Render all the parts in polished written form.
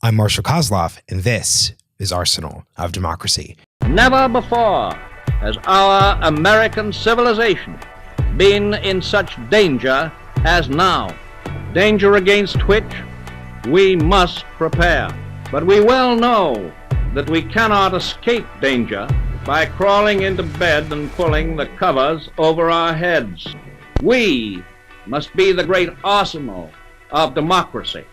I'm Marshall Kosloff, and this is Arsenal of Democracy. Never before has our American civilization been in such danger as now. Danger against which we must prepare. But we well know that we cannot escape danger by crawling into bed and pulling the covers over our heads. We must be the great arsenal of democracy.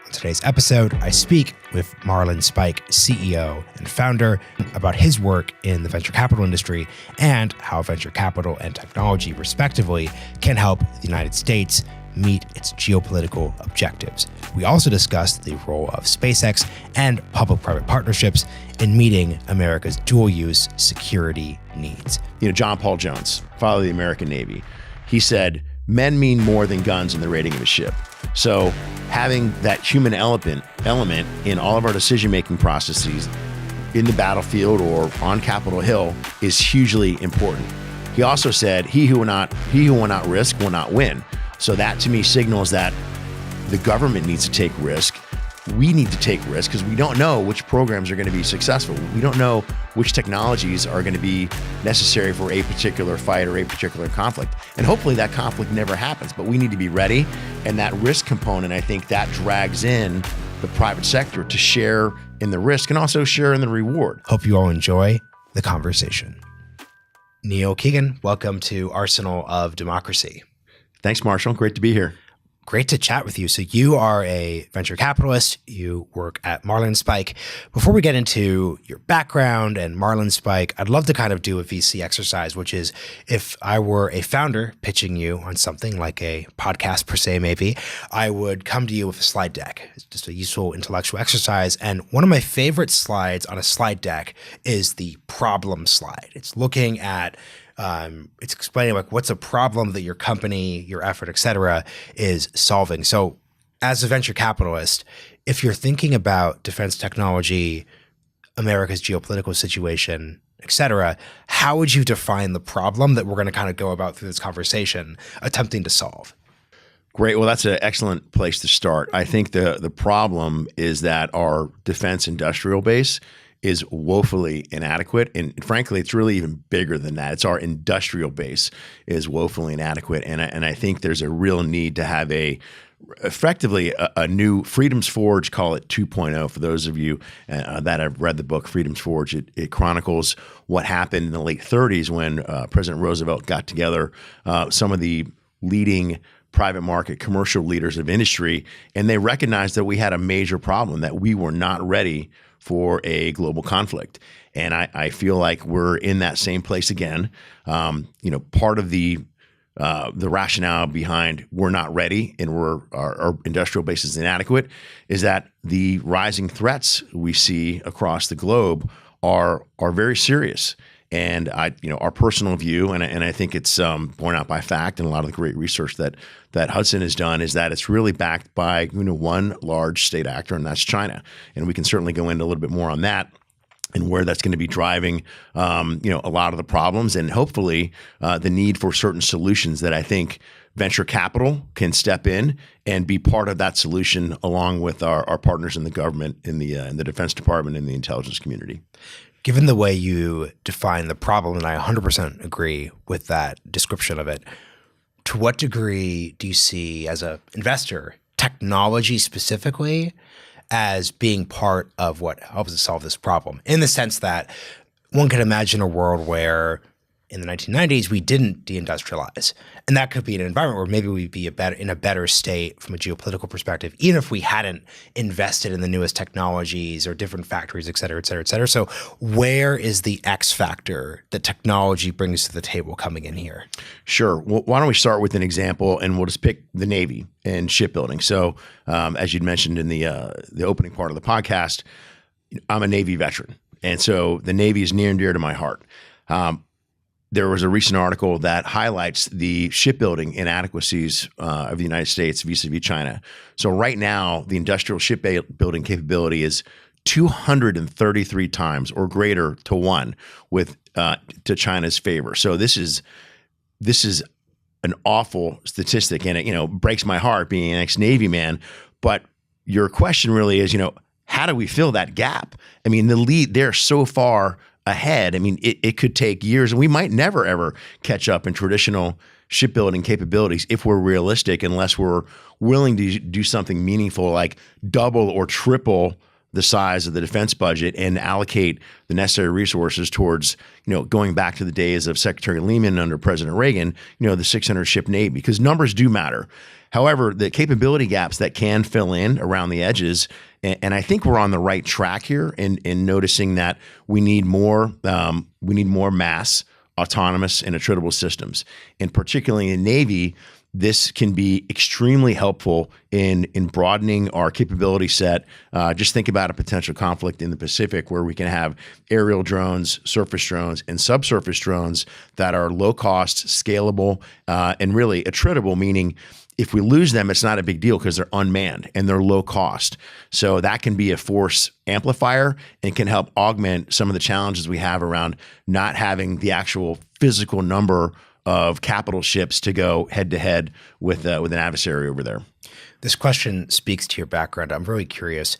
On today's episode, I speak with Marlinspike CEO and founder about his work in the venture capital industry and how venture capital and technology, respectively, can help the United States meet its geopolitical objectives. We also discussed the role of SpaceX and public-private partnerships in meeting America's dual-use security needs. John Paul Jones, father of the American Navy, he said, men mean more than guns in the rating of a ship. So having that human element in all of our decision-making processes in the battlefield or on Capitol Hill is hugely important. He also said, he who will not risk will not win. So that to me signals that the government needs to take risk. We need to take risk because we don't know which programs are going to be successful. We don't know which technologies are going to be necessary for a particular fight or a particular conflict. And hopefully that conflict never happens, but we need to be ready. And that risk component, I think that drags in the private sector to share in the risk and also share in the reward. Hope you all enjoy the conversation. Neil Keegan, welcome to Arsenal of Democracy. Thanks, Marshall. Great to be here. Great to chat with you. So you are a venture capitalist. You work at Marlinspike. Before we get into your background and Marlinspike, I'd love to kind of do a VC exercise, which is if I were a founder pitching you on something like a podcast per se, maybe, I would come to you with a slide deck. It's just a useful intellectual exercise. And one of my favorite slides on a slide deck is the problem slide. It's looking at it's explaining like what's a problem that your company, your effort, et cetera, is solving. So as a venture capitalist, if you're thinking about defense technology, America's geopolitical situation, et cetera, how would you define the problem that we're going to kind of go about through this conversation attempting to solve? Great. Well, that's an excellent place to start. I think the problem is that our defense industrial base is woefully inadequate. And frankly, it's really even bigger than that. It's our industrial base is woefully inadequate. And I think there's a real need to have effectively a new Freedom's Forge, call it 2.0. For those of you that have read the book Freedom's Forge, it chronicles what happened in the late 30s when President Roosevelt got together some of the leading private market commercial leaders of industry, and they recognized that we had a major problem, that we were not ready for a global conflict. And I feel like we're in that same place again. Part of the rationale behind we're not ready and our industrial base is inadequate is that the rising threats we see across the globe are very serious. And our personal view, and I think it's borne out by fact, and a lot of the great research that Hudson has done, is that it's really backed by one large state actor, and that's China. And we can certainly go into a little bit more on that and where that's going to be driving a lot of the problems, and hopefully the need for certain solutions that I think venture capital can step in and be part of that solution, along with our partners in the government, in the Defense Department, and the intelligence community. Given the way you define the problem, and I 100% agree with that description of it, to what degree do you see as an investor technology specifically as being part of what helps us solve this problem? In the sense that one could imagine a world where in the 1990s, we didn't deindustrialize. And that could be an environment where maybe we'd be in a better state from a geopolitical perspective, even if we hadn't invested in the newest technologies or different factories, et cetera, et cetera, et cetera. So where is the X factor that technology brings to the table coming in here? Sure. Well, why don't we start with an example, and we'll just pick the Navy and shipbuilding. So as you'd mentioned in the opening part of the podcast, I'm a Navy veteran. And so the Navy is near and dear to my heart. There was a recent article that highlights the shipbuilding inadequacies of the United States vis-a-vis China. So right now, the industrial shipbuilding capability is 233 times or greater to one to China's favor. So this is an awful statistic, and it breaks my heart being an ex-Navy man. But your question really is, how do we fill that gap? I mean, they're so far ahead. I mean, it could take years, and we might never ever catch up in traditional shipbuilding capabilities if we're realistic, unless we're willing to do something meaningful like double or triple the size of the defense budget and allocate the necessary resources towards, going back to the days of Secretary Lehman under President Reagan, the 600 ship Navy, because numbers do matter. However, the capability gaps that can fill in around the edges, and I think we're on the right track here in noticing that we need more mass, autonomous, and attritable systems. And particularly in Navy, this can be extremely helpful in broadening our capability set. Just think about a potential conflict in the Pacific where we can have aerial drones, surface drones, and subsurface drones that are low cost, scalable, and really attritable, meaning if we lose them, it's not a big deal because they're unmanned and they're low cost. So that can be a force amplifier and can help augment some of the challenges we have around not having the actual physical number of capital ships to go head to head with an adversary over there. This question speaks to your background. I'm really curious.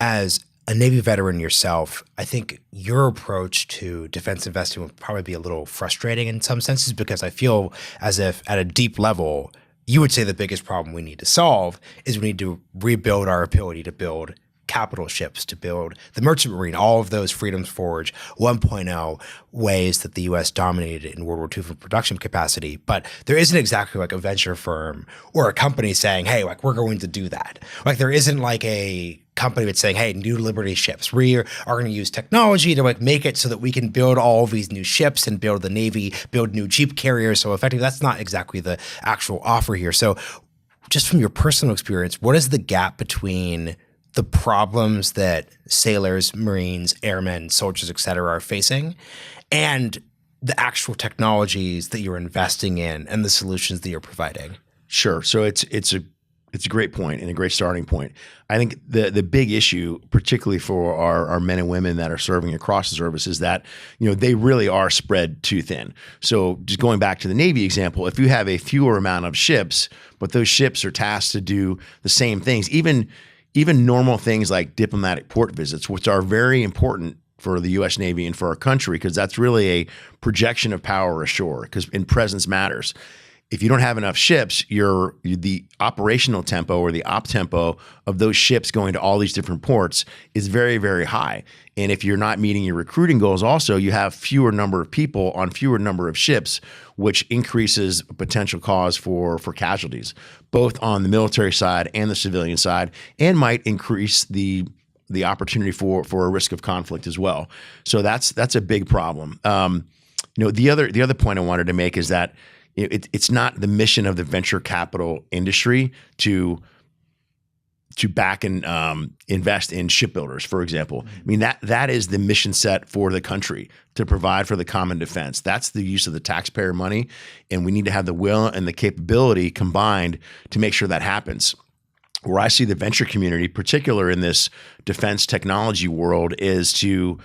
As a Navy veteran yourself, I think your approach to defense investing would probably be a little frustrating in some senses, because I feel as if at a deep level, you would say the biggest problem we need to solve is we need to rebuild our ability to build capital ships, to build the merchant marine, all of those Freedom's Forge 1.0 ways that the U.S. dominated in World War II from production capacity. But there isn't exactly like a venture firm or a company saying, hey, like we're going to do that. Like there isn't like a company that's saying, hey, New Liberty ships, we are going to use technology to like make it so that we can build all of these new ships and build the Navy, build new Jeep carriers. So effectively, that's not exactly the actual offer here. So just from your personal experience, what is the gap between the problems that sailors, Marines, airmen, soldiers, et cetera, are facing and the actual technologies that you're investing in and the solutions that you're providing? Sure. So it's a great point and a great starting point. I think the big issue, particularly for our men and women that are serving across the service, is that they really are spread too thin. So just going back to the Navy example, if you have a fewer amount of ships, but those ships are tasked to do the same things, even normal things like diplomatic port visits, which are very important for the U.S. Navy and for our country, because that's really a projection of power ashore, because presence matters. If you don't have enough ships, the operational tempo or the op tempo of those ships going to all these different ports is very, very high. And if you're not meeting your recruiting goals, also, you have fewer number of people on fewer number of ships, which increases potential cause for casualties, both on the military side and the civilian side, and might increase the opportunity for a risk of conflict as well. So that's a big problem. The other point I wanted to make is that it's not the mission of the venture capital industry to back and invest in shipbuilders, for example. I mean, that is the mission set for the country, to provide for the common defense. That's the use of the taxpayer money, and we need to have the will and the capability combined to make sure that happens. Where I see the venture community, particular in this defense technology world, is to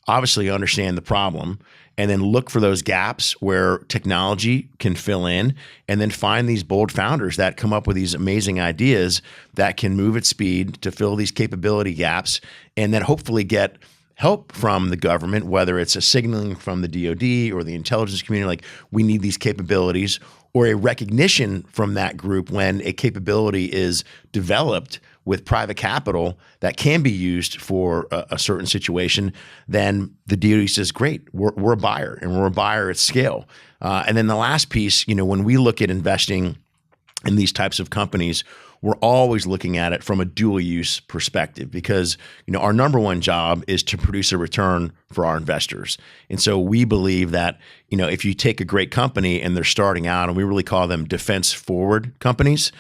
obviously understand the problem and then look for those gaps where technology can fill in, and then find these bold founders that come up with these amazing ideas that can move at speed to fill these capability gaps, and then hopefully get help from the government, whether it's a signaling from the DoD or the intelligence community, like we need these capabilities, or a recognition from that group when a capability is developed with private capital that can be used for a certain situation. Then the DoD says, great, we're a buyer, and we're a buyer at scale. And then the last piece, when we look at investing in these types of companies, we're always looking at it from a dual use perspective, because our number one job is to produce a return for our investors. And so we believe that if you take a great company and they're starting out, and we really call them defense forward companies,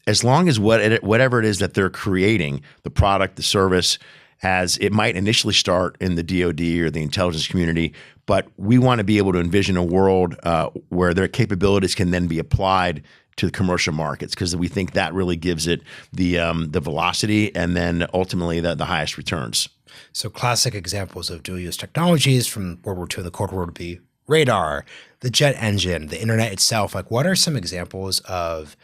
as long as whatever it is that they're creating, the product, the service, as it might initially start in the DoD or the intelligence community, but we want to be able to envision a world where their capabilities can then be applied to the commercial markets, because we think that really gives it the velocity and then ultimately the highest returns. So classic examples of dual use technologies from World War II and the Cold War would be radar, the jet engine, the internet itself. Like, what are some examples of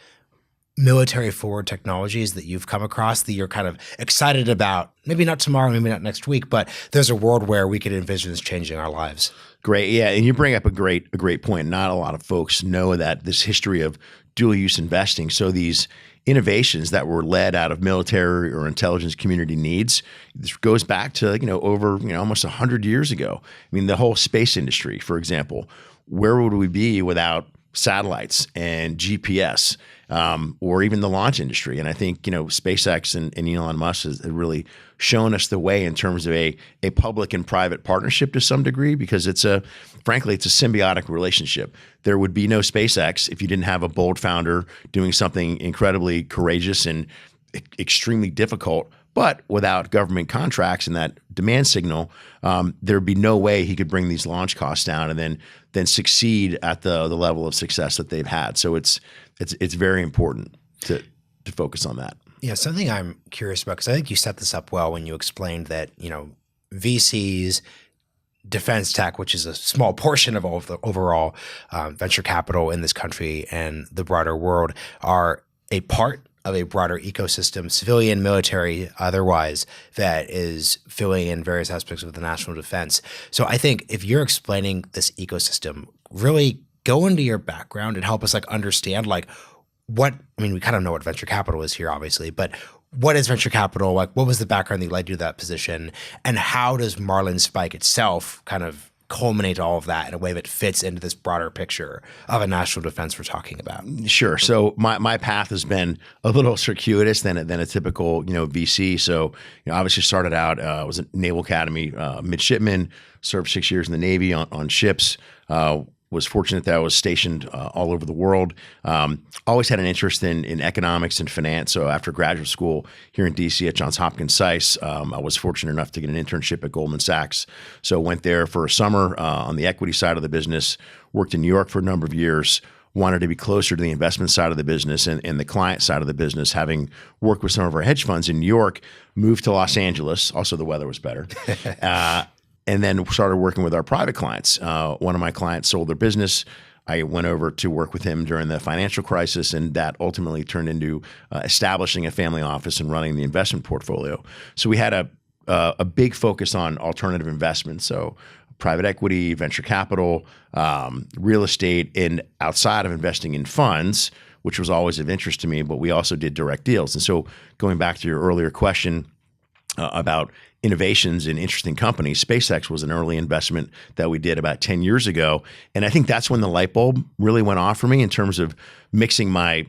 military forward technologies that you've come across that you're kind of excited about? Maybe not tomorrow, maybe not next week, but there's a world where we could envision this changing our lives. Great. Yeah. And you bring up a great point. Not a lot of folks know that this history of dual use investing. So these innovations that were led out of military or intelligence community needs, this goes back to, over, almost 100 years ago. I mean, the whole space industry, for example, where would we be without satellites and GPS, or even the launch industry? And I think, SpaceX and Elon Musk has really shown us the way in terms of a public and private partnership to some degree, because frankly, it's a symbiotic relationship. There would be no SpaceX if you didn't have a bold founder doing something incredibly courageous and extremely difficult. But without government contracts and that demand signal, there'd be no way he could bring these launch costs down and then succeed at the level of success that they've had. So it's very important to focus on that. Yeah, something I'm curious about, because I think you set this up well when you explained that, VCs, defense tech, which is a small portion of all of the overall venture capital in this country and the broader world, are a part of a broader ecosystem, civilian, military, otherwise, that is filling in various aspects of the national defense. So I think if you're explaining this ecosystem, really go into your background and help us understand we kind of know what venture capital is here, obviously, but what is venture capital? What was the background that led you to that position? And how does Marlinspike itself kind of culminate all of that in a way that fits into this broader picture of a national defense we're talking about? Sure. So my path has been a little circuitous than a typical VC. So obviously started out I was a Naval Academy midshipman, served 6 years in the Navy on ships. Was fortunate that I was stationed all over the world. Always had an interest in economics and finance. So after graduate school here in DC at Johns Hopkins SAIS, I was fortunate enough to get an internship at Goldman Sachs. So went there for a summer on the equity side of the business, worked in New York for a number of years, wanted to be closer to the investment side of the business and the client side of the business, having worked with some of our hedge funds in New York, moved to Los Angeles. Also, the weather was better. And then started working with our private clients. One of my clients sold their business. I went over to work with him during the financial crisis, and that ultimately turned into establishing a family office and running the investment portfolio. So we had a big focus on alternative investments, so private equity, venture capital, real estate, and outside of investing in funds, which was always of interest to me, but we also did direct deals. And so going back to your earlier question about innovations in interesting companies, SpaceX was an early investment that we did about 10 years ago. And I think that's when the light bulb really went off for me in terms of mixing my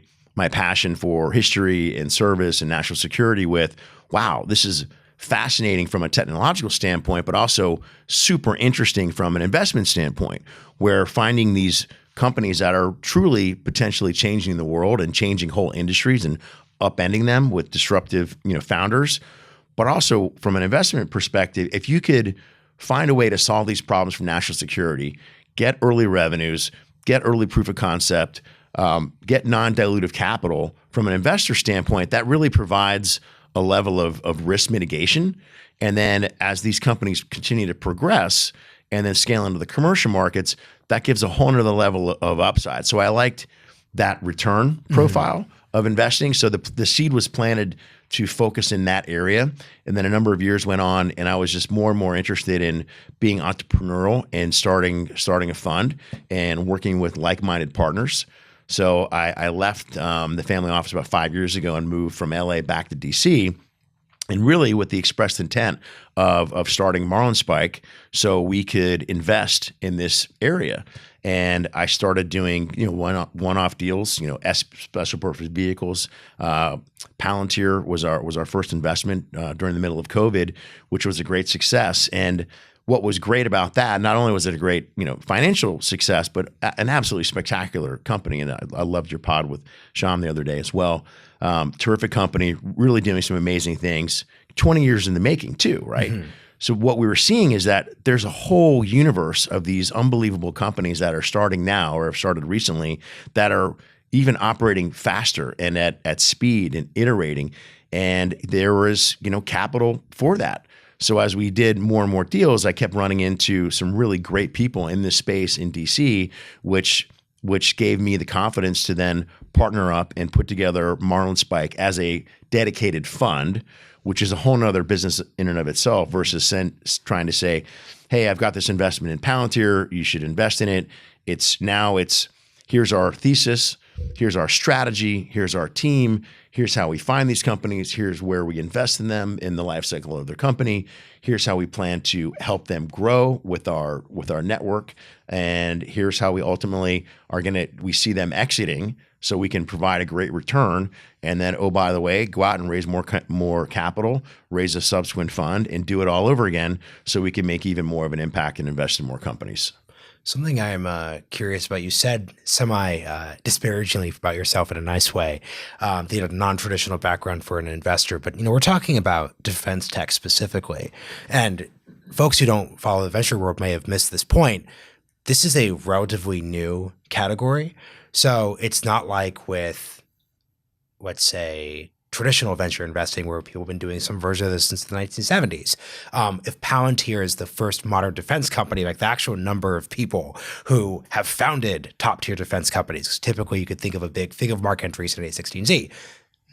passion for history and service and national security with, wow, this is fascinating from a technological standpoint, but also super interesting from an investment standpoint, where finding these companies that are truly potentially changing the world and changing whole industries and upending them with disruptive, founders. But also from an investment perspective, if you could find a way to solve these problems for national security, get early revenues, get early proof of concept, get non-dilutive capital from an investor standpoint, that really provides a level of risk mitigation. And then as these companies continue to progress and then scale into the commercial markets, that gives a whole other level of upside. So I liked that return profile of investing. So the seed was planted to focus in that area. And then a number of years went on, and I was just more and more interested in being entrepreneurial and starting a fund and working with like-minded partners. So I left the family office about 5 years ago and moved from LA back to DC, and really with the expressed intent of starting Marlinspike so we could invest in this area. And I started doing, one-off deals, special purpose vehicles. Palantir was our first investment during the middle of COVID, which was a great success. And what was great about that, not only was it a great, financial success, but an absolutely spectacular company. And I loved your pod with Sham the other day as well. Terrific company, really doing some amazing things. 20 years in the making too, right? Mm-hmm. So what we were seeing is that there's a whole universe of these unbelievable companies that are starting now or have started recently that are even operating faster and at speed and iterating. And there was, capital for that. So as we did more and more deals, I kept running into some really great people in this space in DC, which which gave me the confidence to then partner up and put together Marlinspike as a dedicated fund, which is a whole nother business in and of itself versus trying to say, hey, I've got this investment in Palantir, you should invest in it. It's here's our thesis, here's our strategy, here's our team, here's how we find these companies, here's where we invest in them in the life cycle of their company, here's how we plan to help them grow with our network, and here's how we ultimately we see them exiting so we can provide a great return, and then, oh, by the way, go out and raise more capital, raise a subsequent fund, and do it all over again so we can make even more of an impact and invest in more companies. Something I'm curious about, you said disparagingly about yourself in a nice way, the non-traditional background for an investor, but we're talking about defense tech specifically. And folks who don't follow the venture world may have missed this point. This is a relatively new category. So it's not like with, let's say, traditional venture investing where people have been doing some version of this since the 1970s. If Palantir is the first modern defense company, like the actual number of people who have founded top tier defense companies, because typically you could think of Mark Andreessen at A16Z,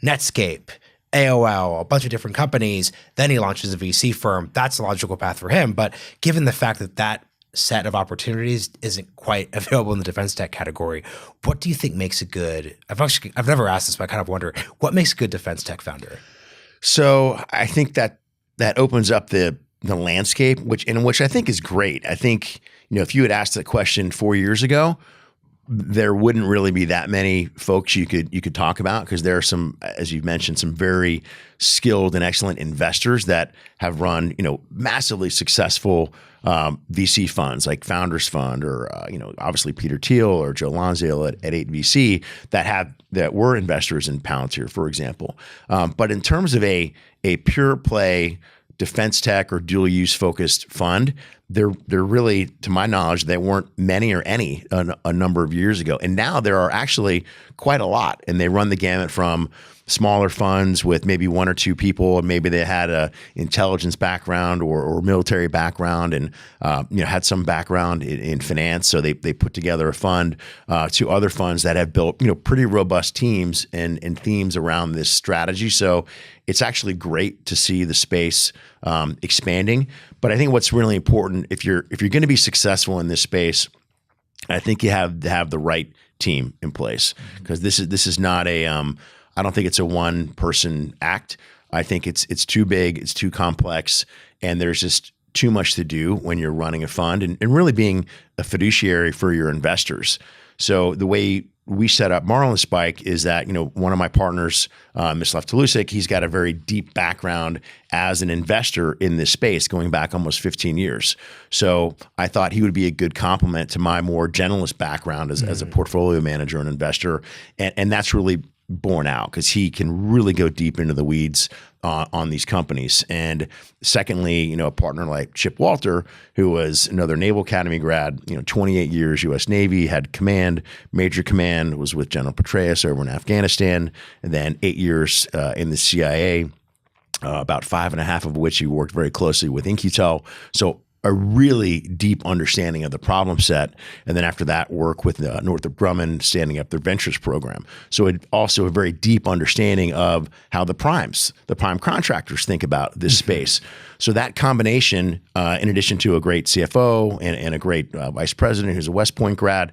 Netscape, AOL, a bunch of different companies, then he launches a VC firm. That's a logical path for him. But given the fact that set of opportunities isn't quite available in the defense tech category, what do you think makes a good, I've never asked this, but I kind of wonder, what makes a good defense tech founder? So I think that opens up the landscape, which I think is great. I think, if you had asked that question 4 years ago, there wouldn't really be that many folks you could talk about, because there are some, as you've mentioned, some very skilled and excellent investors that have run, massively successful VC funds like Founders Fund, or obviously Peter Thiel or Joe Lonsdale at 8VC that were investors in Palantir, for example. But in terms of a pure play defense tech or dual use focused fund, there really, to my knowledge, there weren't many or any a number of years ago. And now there are actually quite a lot, and they run the gamut from smaller funds with maybe one or two people, and maybe they had a intelligence background or military background, and had some background in finance, so they put together a fund, to other funds that have built pretty robust teams and themes around this strategy. So it's actually great to see the space expanding. But I think what's really important, if you're going to be successful in this space, I think you have to have the right team in place, because this is not I don't think it's a one person act. I think it's too big, it's too complex, and there's just too much to do when you're running a fund and really being a fiduciary for your investors. So the way we set up Marlinspike is that, one of my partners, Mislav Talusik, he's got a very deep background as an investor in this space going back almost 15 years. So I thought he would be a good complement to my more generalist background as a portfolio manager and investor. And that's really borne out, because he can really go deep into the weeds on these companies. And secondly, a partner like Chip Walter, who was another Naval Academy grad, 28 years U.S. Navy, had major command, was with General Petraeus over in Afghanistan, and then 8 years in the CIA, about 5.5 of which he worked very closely with In-Q-Tel. So a really deep understanding of the problem set, and then after that work with Northrop Grumman standing up their ventures program. So it also a very deep understanding of how the prime contractors think about this space. So that combination, in addition to a great CFO and a great vice president who's a West Point grad,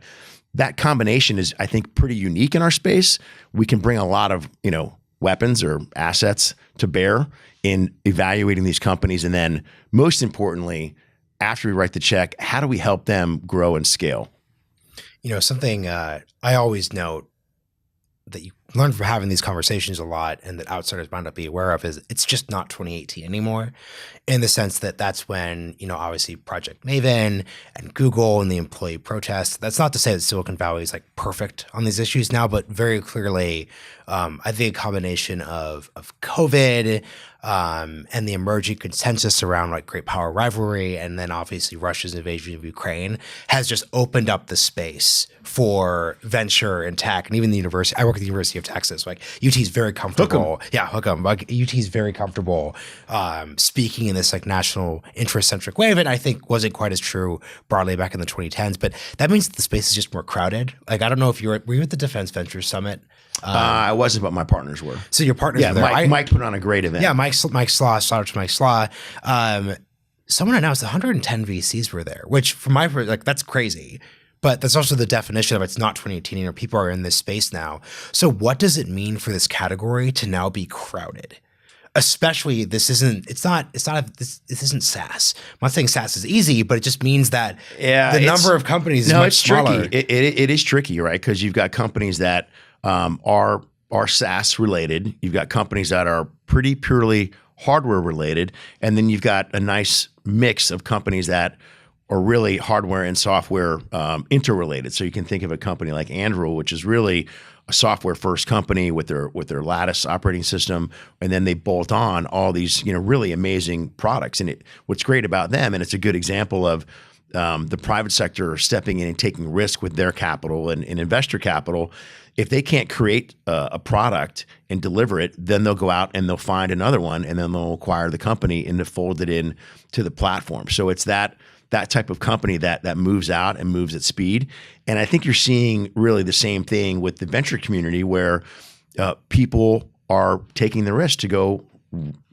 that combination is, I think, pretty unique in our space. We can bring a lot of weapons or assets to bear in evaluating these companies, and then most importantly, after we write the check, how do we help them grow and scale? Something I always note that you learn from having these conversations a lot, and that outsiders might not be aware of, is it's just not 2018 anymore, in the sense that that's when, obviously Project Maven and Google and the employee protests. That's not to say that Silicon Valley is like perfect on these issues now, but very clearly, I think a combination of COVID, and the emerging consensus around like great power rivalry, and then obviously Russia's invasion of Ukraine has just opened up the space for venture and tech, and even the university. I work at the University of Texas. Like UT is very comfortable. Yeah, hook 'em. Like UT is very comfortable speaking in this like national interest centric way, but I think wasn't quite as true broadly back in the 2010s. But that means that the space is just more crowded. Like I don't know if were you at the Defense Ventures Summit? I wasn't, but my partners were. So your partners were there. Mike put on a great event. Yeah, Mike Slaw, shout out to Mike Slaw. Someone announced 110 VCs were there, which from my like that's crazy. But that's also the definition of it's not 2018, you know, people are in this space now. So what does it mean for this category to now be crowded? Especially this isn't SaaS. I'm not saying SaaS is easy, but it just means that the number of companies is much smaller. Tricky. It is tricky, right? Because you've got companies that are SaaS related. You've got companies that are pretty purely hardware related, and then you've got a nice mix of companies that are really hardware and software interrelated. So you can think of a company like Anduril, which is really a software first company with their Lattice operating system, and then they bolt on all these really amazing products. And what's great about them, and it's a good example of the private sector stepping in and taking risk with their capital and investor capital. If they can't create a product and deliver it, then they'll go out and they'll find another one, and then they'll acquire the company and fold it in to the platform. So it's that type of company that moves out and moves at speed. And I think you're seeing really the same thing with the venture community, where people are taking the risk to go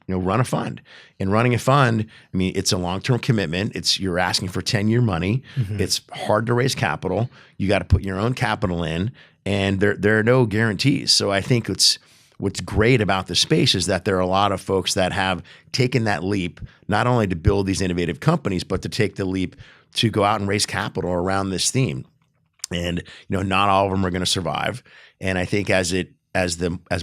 run a fund. And running a fund, I mean, it's a long-term commitment. You're asking for 10-year money. Mm-hmm. It's hard to raise capital. You got to put your own capital in, and there are no guarantees. So I think what's great about the space is that there are a lot of folks that have taken that leap, not only to build these innovative companies, but to take the leap to go out and raise capital around this theme. And not all of them are going to survive. And I think as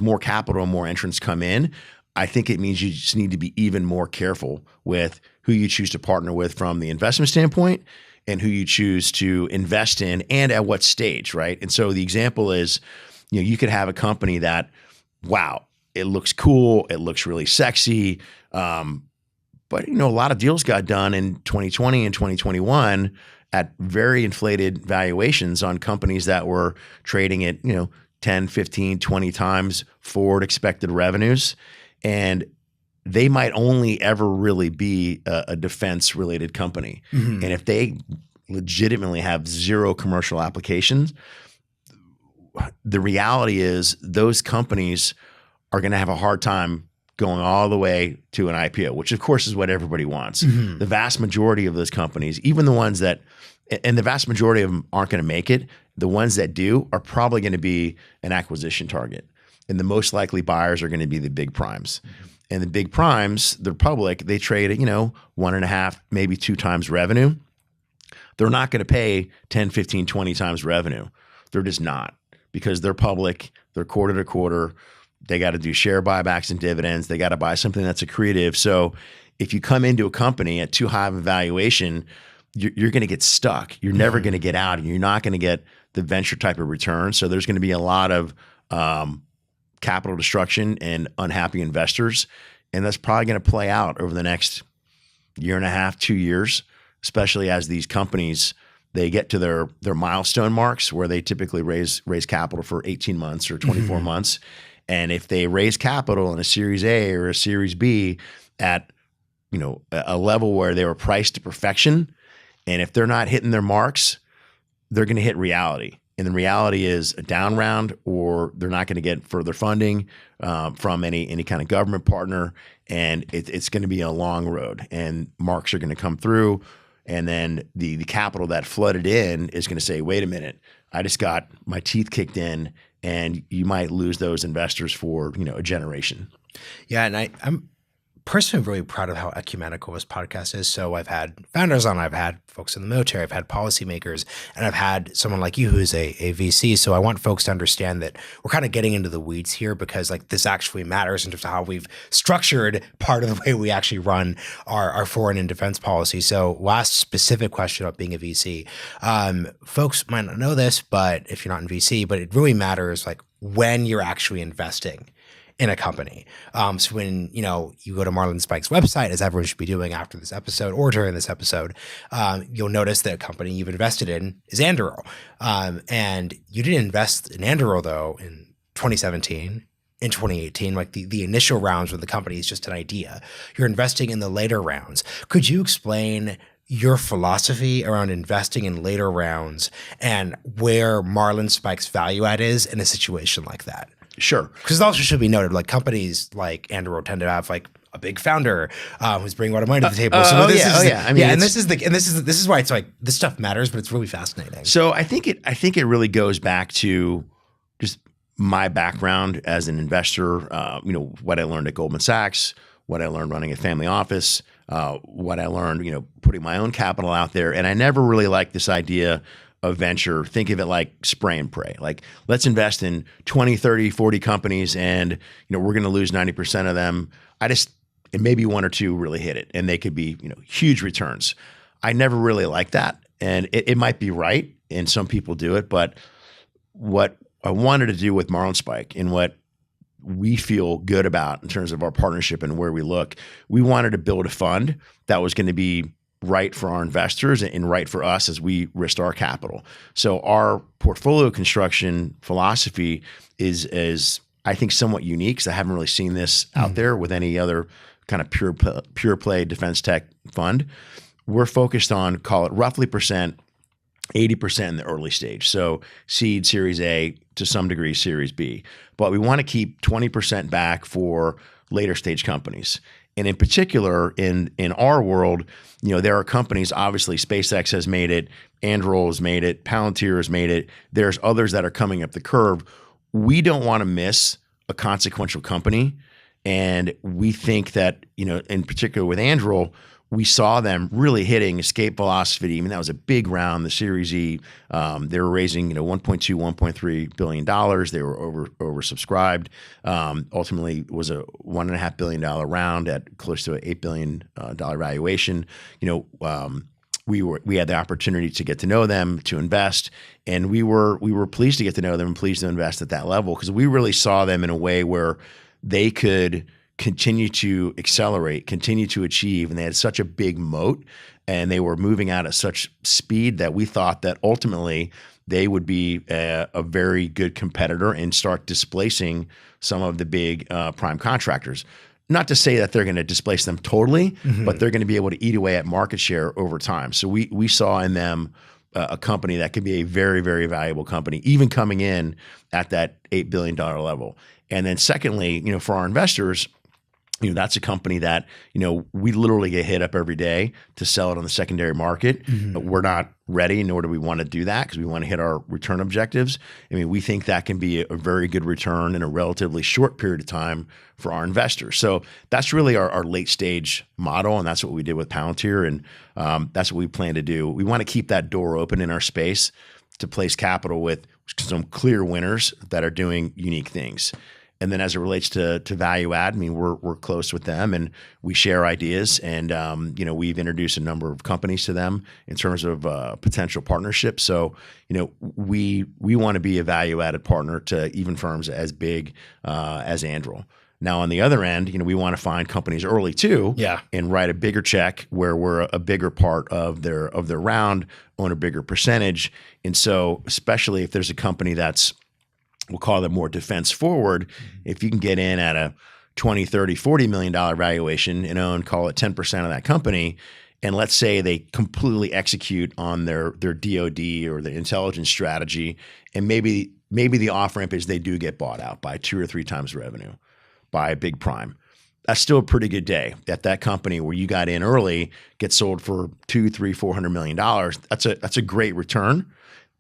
more capital and more entrants come in, I think it means you just need to be even more careful with who you choose to partner with from the investment standpoint, and who you choose to invest in, and at what stage, right? And so the example is, you could have a company that, wow, it looks cool, it looks really sexy, but a lot of deals got done in 2020 and 2021 at very inflated valuations on companies that were trading at 10, 15, 20 times forward expected revenues. And they might only ever really be a defense related company. Mm-hmm. And if they legitimately have zero commercial applications, the reality is those companies are going to have a hard time going all the way to an IPO, which of course is what everybody wants. Mm-hmm. The vast majority of those companies, even the ones that, and the vast majority of them aren't going to make it, the ones that do are probably going to be an acquisition target. And the most likely buyers are going to be the big primes. Mm-hmm. And the big primes, they're public, they trade at 1.5, maybe 2 times revenue. They're not going to pay 10, 15, 20 times revenue. They're just not, because they're public, they're quarter to quarter. They got to do share buybacks and dividends. They got to buy something that's accretive. So if you come into a company at too high of a valuation, you're going to get stuck. You're never going to get out, and you're not going to get the venture type of return. So there's going to be a lot of capital destruction and unhappy investors. And that's probably going to play out over the next 1.5, 2 years, especially as these companies, they get to their milestone marks where they typically raise capital for 18 months or 24 months. And if they raise capital in a Series A or a Series B at a level where they were priced to perfection, and if they're not hitting their marks, they're going to hit reality. And the reality is a down round, or they're not going to get further funding from any kind of government partner, and it's going to be a long road. And marks are going to come through, and then the capital that flooded in is going to say, "Wait a minute, I just got my teeth kicked in," and you might lose those investors for a generation. Yeah, and I'm personally really proud of how ecumenical this podcast is. So I've had founders on, I've had folks in the military, I've had policymakers, and I've had someone like you who's a VC. So I want folks to understand that we're kind of getting into the weeds here, because like this actually matters in terms of how we've structured part of the way we actually run our foreign and defense policy. So last specific question about being a VC. Folks might not know this, but if you're not in VC, but it really matters like when you're actually investing in a company. So when, you go to Marlinspike's website, as everyone should be doing after this episode or during this episode, you'll notice that a company you've invested in is Anduril. And you didn't invest in Anduril, though, in 2017. In 2018, like the initial rounds when the company is just an idea. You're investing in the later rounds. Could you explain your philosophy around investing in later rounds and where Marlinspike's value add is in a situation like that? Sure. Because it also should be noted, like companies like Anduril tend to have like a big founder who's bringing a lot of money to the table. So I mean, and this is why it's like this stuff matters, but it's really fascinating. So I think it really goes back to just my background as an investor, what I learned at Goldman Sachs, what I learned running a family office, what I learned, putting my own capital out there. And I never really liked this idea of venture. Think of it like spray and pray. Like, let's invest in 20, 30, 40 companies and, we're going to lose 90% of them. And maybe one or two really hit it and they could be, huge returns. I never really liked that. And it might be right. And some people do it, but what I wanted to do with Marlinspike and what we feel good about in terms of our partnership and where we look, we wanted to build a fund that was going to be right for our investors and right for us as we risked our capital. So our portfolio construction philosophy is I think somewhat unique because I haven't really seen this out there with any other kind of pure play defense tech fund. We're focused on, call it roughly 80% in the early stage. So seed, Series A, to some degree Series B. But we want to keep 20% back for later stage companies. And in particular, in our world, there are companies, obviously SpaceX has made it, Anduril has made it, Palantir has made it. There's others that are coming up the curve. We don't want to miss a consequential company. And we think that, in particular with Anduril, we saw them really hitting escape velocity. I mean, that was a big round, the Series E. They were raising, $1.2, $1.3 billion. They were oversubscribed. Ultimately, it was a $1.5 billion round at close to an $8 billion valuation. We had the opportunity to get to know them, to invest, and we were pleased to get to know them and pleased to invest at that level because we really saw them in a way where they could continue to accelerate, continue to achieve, and they had such a big moat and they were moving out at such speed that we thought that ultimately they would be a very good competitor and start displacing some of the big prime contractors. Not to say that they're going to displace them totally, but they're going to be able to eat away at market share over time. So we saw in them a company that could be a very, very valuable company, even coming in at that $8 billion level. And then secondly, for our investors, that's a company that, we literally get hit up every day to sell it on the secondary market. But we're not ready, nor do we want to do that because we want to hit our return objectives. I mean, we think that can be a very good return in a relatively short period of time for our investors. So that's really our late stage model. And that's what we did with Palantir. And that's what we plan to do. We want to keep that door open in our space to place capital with some clear winners that are doing unique things. And then as it relates to value add, I mean, we're close with them and we share ideas and, we've introduced a number of companies to them in terms of potential partnerships. So, we want to be a value added partner to even firms as big as Anduril. Now, on the other end, we want to find companies early too, and write a bigger check where we're a bigger part of their round, own a bigger percentage. And so, especially if there's a company that's, we'll call it more defense forward. If you can get in at a 20, 30, $40 million valuation and own, call it 10% of that company, and let's say they completely execute on their DoD or the intelligence strategy, and maybe the off ramp is they do get bought out by 2 or 3 times revenue by a big prime. That's still a pretty good day. That company where you got in early gets sold for $200, $300, $400 million. That's a great return.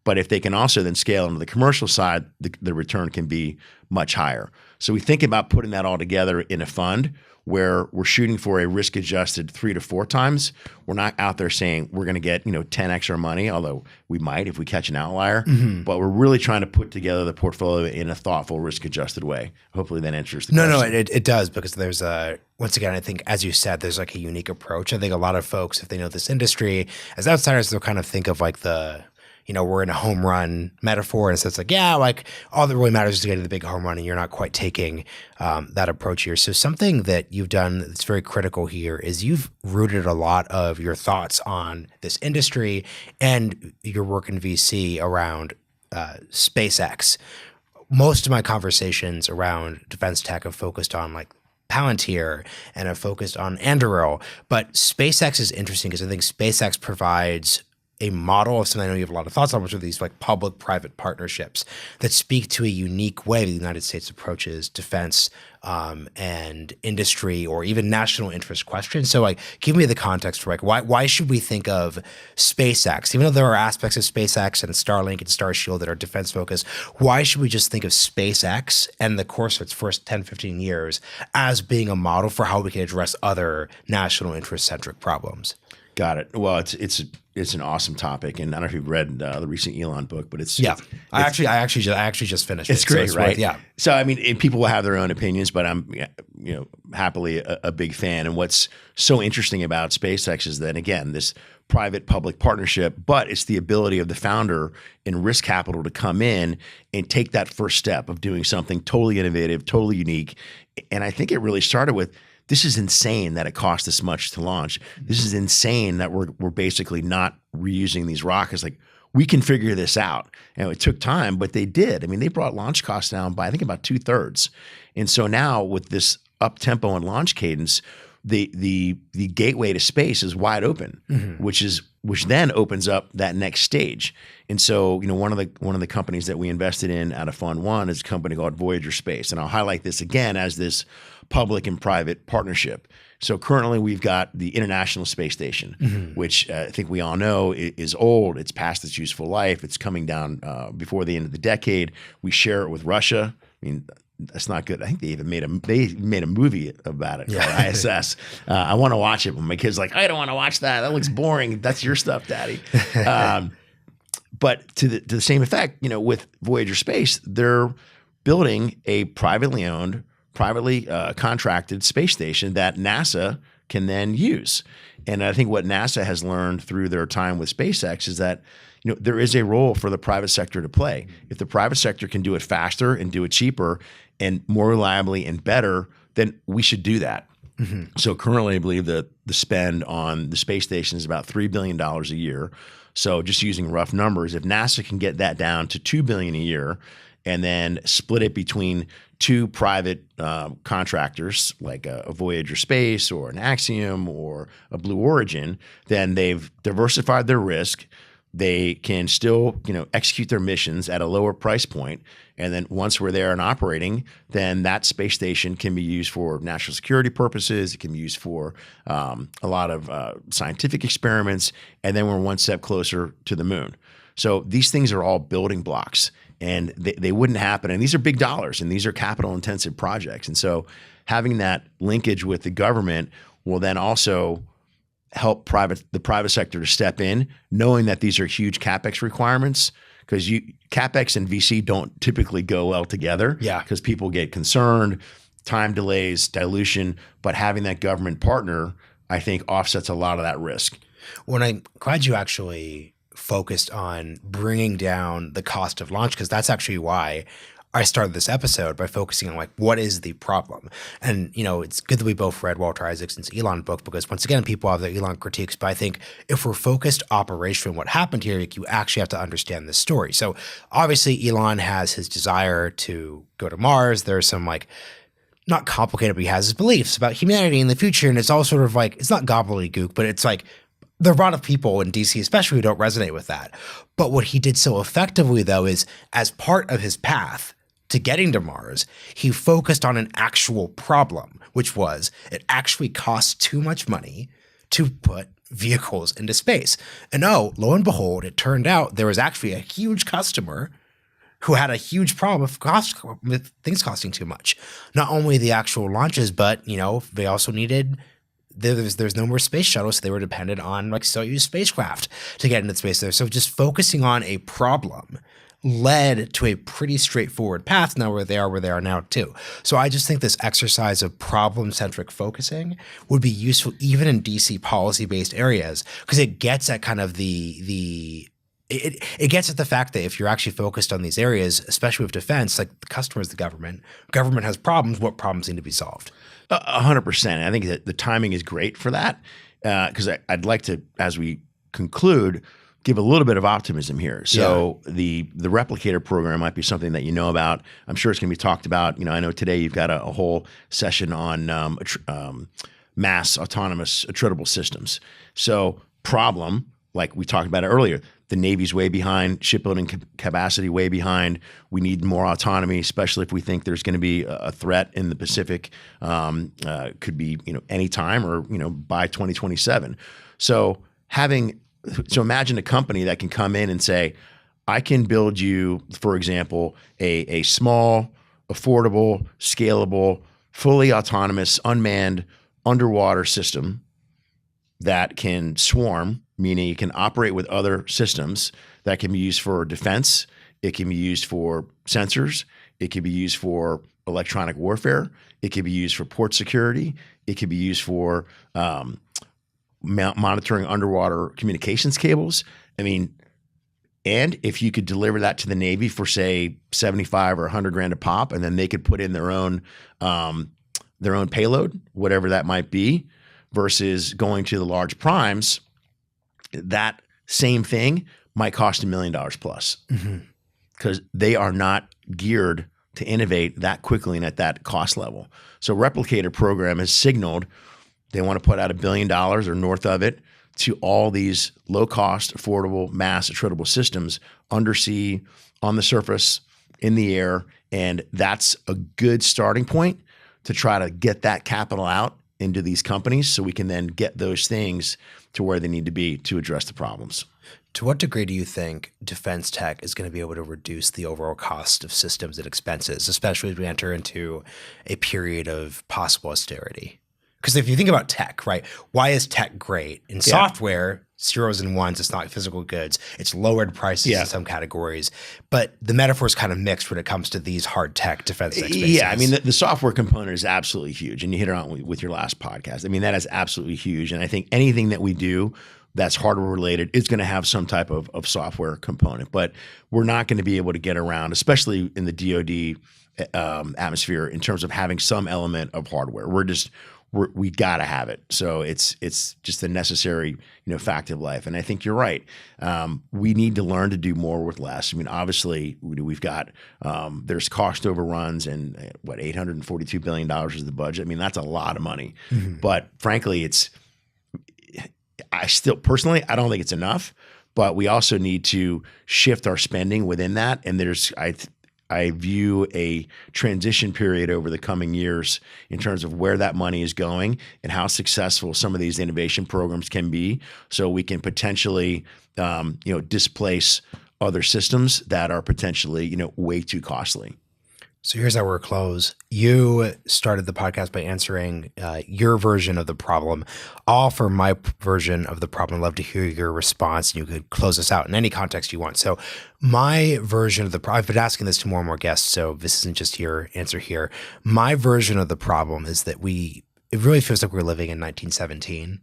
But if they can also then scale into the commercial side, the return can be much higher. So we think about putting that all together in a fund where we're shooting for a risk-adjusted 3 to 4 times. We're not out there saying we're going to get 10x our money, although we might if we catch an outlier. But we're really trying to put together the portfolio in a thoughtful, risk-adjusted way. Hopefully that answers the question. No, it does because there's once again, I think as you said, there's like a unique approach. I think a lot of folks, if they know this industry, as outsiders, they'll kind of think of like the we're in a home run metaphor. And so it's like, yeah, like all that really matters is to get to the big home run, and you're not quite taking that approach here. So something that you've done that's very critical here is you've rooted a lot of your thoughts on this industry and your work in VC around SpaceX. Most of my conversations around defense tech have focused on like Palantir and have focused on Anduril, but SpaceX is interesting because I think SpaceX provides a model of something I know you have a lot of thoughts on, which are these like public-private partnerships that speak to a unique way the United States approaches defense and industry or even national interest questions. So like, give me the context for like, why should we think of SpaceX, even though there are aspects of SpaceX and Starlink and Starshield that are defense focused, why should we just think of SpaceX and the course of its first 10, 15 years as being a model for how we can address other national interest centric problems? Got it. Well, it's an awesome topic, and I don't know if you've read the recent Elon book, but I actually just finished. It's great, so right? Worth, yeah. So I mean, and people will have their own opinions, but I'm happily a big fan. And what's so interesting about SpaceX is that again, this private-public partnership, but it's the ability of the founder and risk capital to come in and take that first step of doing something totally innovative, totally unique. And I think it really started with, this is insane that it cost this much to launch. This is insane that we're basically not reusing these rockets. Like, we can figure this out. And it took time, but they did. I mean, they brought launch costs down by I think about 2/3. And so now with this up tempo and launch cadence, the gateway to space is wide open, which then opens up that next stage. And so, one of the companies that we invested in out of Fund One is a company called Voyager Space. And I'll highlight this again as this public and private partnership. So currently we've got the International Space Station, which I think we all know is old. It's past its useful life. It's coming down before the end of the decade. We share it with Russia. I mean, that's not good. I think they even made a movie about it called ISS. I want to watch it, but my kid's like, I don't want to watch that. That looks boring. That's your stuff, Daddy. But to the same effect, with Voyager Space, they're building a privately owned, privately contracted space station that NASA can then use. And I think what NASA has learned through their time with SpaceX is that there is a role for the private sector to play. If the private sector can do it faster and do it cheaper and more reliably and better, then we should do that. So currently, I believe that the spend on the space station is about $3 billion a year. So just using rough numbers, if NASA can get that down to $2 billion a year and then split it between two private contractors like a Voyager Space or an Axiom or a Blue Origin, then they've diversified their risk. They can still, execute their missions at a lower price point. And then once we're there and operating, then that space station can be used for national security purposes. It can be used for a lot of scientific experiments. And then we're one step closer to the moon. So these things are all building blocks, and they wouldn't happen. And these are big dollars, and these are capital intensive projects. And so having that linkage with the government will then also help the private sector to step in, knowing that these are huge CapEx requirements, because CapEx and VC don't typically go well together. Yeah. Because people get concerned, time delays, dilution, but having that government partner, I think, offsets a lot of that risk. Well, I'm glad you actually focused on bringing down the cost of launch, because that's actually why I started this episode, by focusing on like, what is the problem? And, it's good that we both read Walter Isaacson's Elon book, because once again, people have their Elon critiques, but I think if we're focused operationally on what happened here, like, you actually have to understand the story. So obviously Elon has his desire to go to Mars. There's some like, not complicated, but he has his beliefs about humanity in the future. And it's all sort of like, it's not gobbledygook, but it's like, there are a lot of people in DC especially who don't resonate with that. But what he did so effectively, though, is as part of his path to getting to Mars, he focused on an actual problem, which was it actually costs too much money to put vehicles into space. And lo and behold, it turned out there was actually a huge customer who had a huge problem with things costing too much. Not only the actual launches, but, they also needed there's no more space shuttles, so they were dependent on like Soyuz spacecraft to get into space there. So just focusing on a problem led to a pretty straightforward path now where they are now too. So I just think this exercise of problem-centric focusing would be useful even in DC policy-based areas, because it gets at kind of the it gets at the fact that if you're actually focused on these areas, especially with defense, like the customer is the government has problems. What problems need to be solved? 100%. I think that the timing is great for that because I'd like to, as we conclude, give a little bit of optimism here. So the replicator program might be something that you know about. I'm sure it's going to be talked about. I know today you've got a whole session on mass autonomous attritable systems. So problem, like we talked about it earlier, the Navy's way behind, shipbuilding capacity way behind. We need more autonomy, especially if we think there's going to be a threat in the Pacific. Could be any time or by 2027. So imagine a company that can come in and say, I can build you, for example, a small, affordable, scalable, fully autonomous, unmanned underwater system that can swarm, meaning it can operate with other systems that can be used for defense. It can be used for sensors. It can be used for electronic warfare. It can be used for port security. It can be used for monitoring underwater communications cables. And if you could deliver that to the Navy for say 75 or 100 grand a pop, and then they could put in their own payload, whatever that might be, versus going to the large primes, that same thing might cost $1 million plus because they are not geared to innovate that quickly and at that cost level. So Replicator program has signaled they want to put out $1 billion or north of it to all these low-cost, affordable, mass attritable systems undersea, on the surface, in the air, and that's a good starting point to try to get that capital out into these companies so we can then get those things to where they need to be to address the problems. To what degree do you think defense tech is going to be able to reduce the overall cost of systems and expenses, especially as we enter into a period of possible austerity? Because if you think about tech, right, why is tech great? In software, zeros and ones, it's not physical goods. It's lowered prices in some categories. But the metaphor is kind of mixed when it comes to these hard tech defense tech spaces. Yeah, the software component is absolutely huge. And you hit it on with your last podcast. That is absolutely huge. And I think anything that we do that's hardware related is going to have some type of software component. But we're not going to be able to get around, especially in the DoD atmosphere, in terms of having some element of hardware. We got to have it. So it's just a necessary, fact of life. And I think you're right. We need to learn to do more with less. Obviously we've got, there's cost overruns and $842 billion is the budget. That's a lot of money, but frankly, I don't think it's enough, but we also need to shift our spending within that. And I view a transition period over the coming years in terms of where that money is going and how successful some of these innovation programs can be, so we can potentially, displace other systems that are potentially, way too costly. So here's how we're close. You started the podcast by answering your version of the problem. I'll offer my version of the problem. I'd love to hear your response, and you could close us out in any context you want. So my version of the problem, I've been asking this to more and more guests, so this isn't just your answer here. My version of the problem is that it really feels like we're living in 1917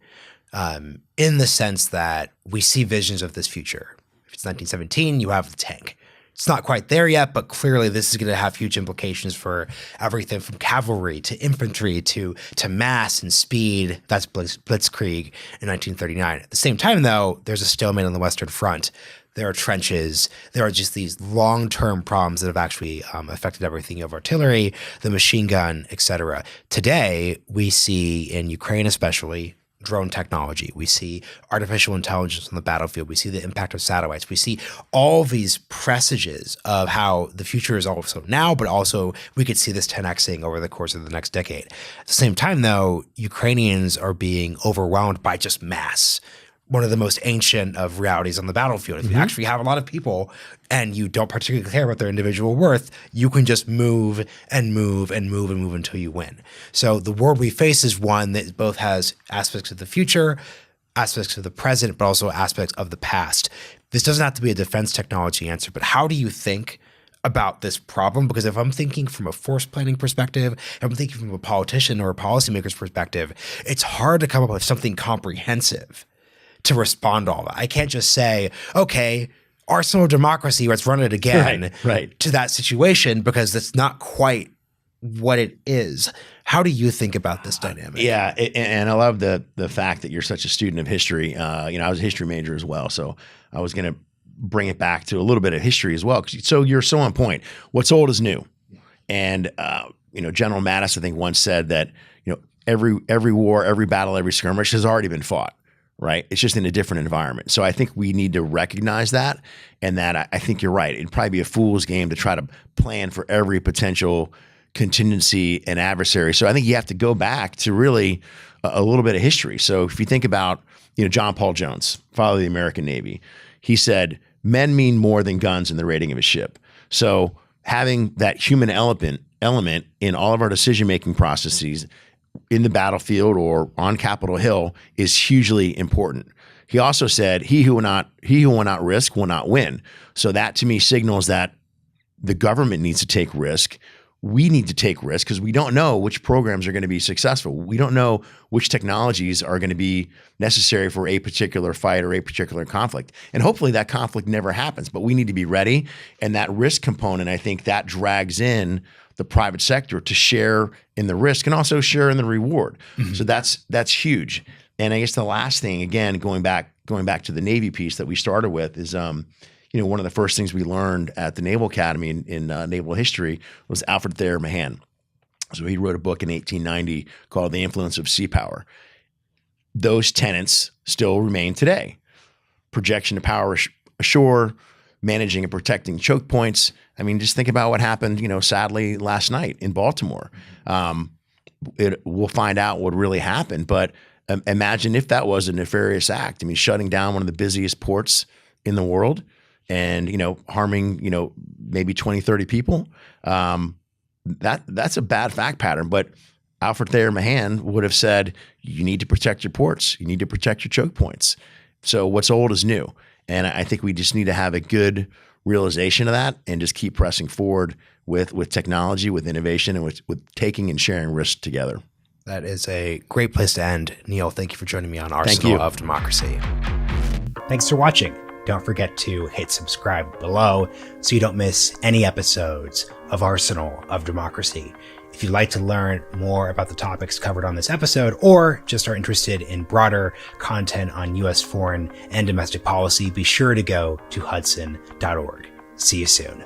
in the sense that we see visions of this future. If it's 1917, you have the tank. It's not quite there yet, but clearly this is going to have huge implications for everything from cavalry to infantry to mass and speed. That's Blitzkrieg in 1939. At the same time, though, there's a stalemate on the Western Front. There are trenches. There are just these long-term problems that have actually affected everything. You have artillery, the machine gun, et cetera. Today, we see in Ukraine especially drone technology. We see artificial intelligence on the battlefield. We see the impact of satellites. We see all these presages of how the future is also now, but also we could see this 10xing over the course of the next decade. At the same time, though, Ukrainians are being overwhelmed by just mass. One of the most ancient of realities on the battlefield. If you actually have a lot of people and you don't particularly care about their individual worth, you can just move and move and move and move until you win. So the world we face is one that both has aspects of the future, aspects of the present, but also aspects of the past. This doesn't have to be a defense technology answer, but how do you think about this problem? Because if I'm thinking from a force planning perspective, if I'm thinking from a politician or a policymaker's perspective, it's hard to come up with something comprehensive to respond to all that. I can't just say, okay, arsenal of democracy, let's run it again Right. to that situation, because that's not quite what it is. How do you think about this dynamic? Yeah, and I love the fact that you're such a student of history. I was a history major as well, so I was going to bring it back to a little bit of history as well. So you're so on point. What's old is new, and General Mattis, I think, once said that every war, every battle, every skirmish has already been fought. Right, it's just in a different environment. So I think we need to recognize that, and that I think you're right. It'd probably be a fool's game to try to plan for every potential contingency and adversary. So I think you have to go back to really a little bit of history. So if you think about, John Paul Jones, father of the American Navy, he said, men mean more than guns in the rating of a ship. So having that human element in all of our decision-making processes in the battlefield or on Capitol Hill is hugely important. He also said, he who will not risk will not win. So that to me signals that the government needs to take risk. We need to take risks because we don't know which programs are going to be successful. We don't know which technologies are going to be necessary for a particular fight or a particular conflict. And hopefully that conflict never happens, but we need to be ready. And that risk component, I think that drags in the private sector to share in the risk and also share in the reward. Mm-hmm. So that's huge. And I guess the last thing, again, going back to the Navy piece that we started with is, one of the first things we learned at the Naval Academy in naval history was Alfred Thayer Mahan. So he wrote a book in 1890 called The Influence of Sea Power. Those tenets still remain today. Projection of power ashore, managing and protecting choke points. I mean, just think about what happened, sadly last night in Baltimore. We'll find out what really happened, but imagine if that was a nefarious act. I mean, shutting down one of the busiest ports in the world and, harming, maybe 20, 30 people. That's a bad fact pattern. But Alfred Thayer Mahan would have said, you need to protect your ports. You need to protect your choke points. So what's old is new. And I think we just need to have a good realization of that and just keep pressing forward with technology, with innovation, and with taking and sharing risk together. That is a great place to end. Neil, thank you for joining me on Arsenal of Democracy. Thanks for watching. Don't forget to hit subscribe below so you don't miss any episodes of Arsenal of Democracy. If you'd like to learn more about the topics covered on this episode, or just are interested in broader content on U.S. foreign and domestic policy, be sure to go to hudson.org. See you soon.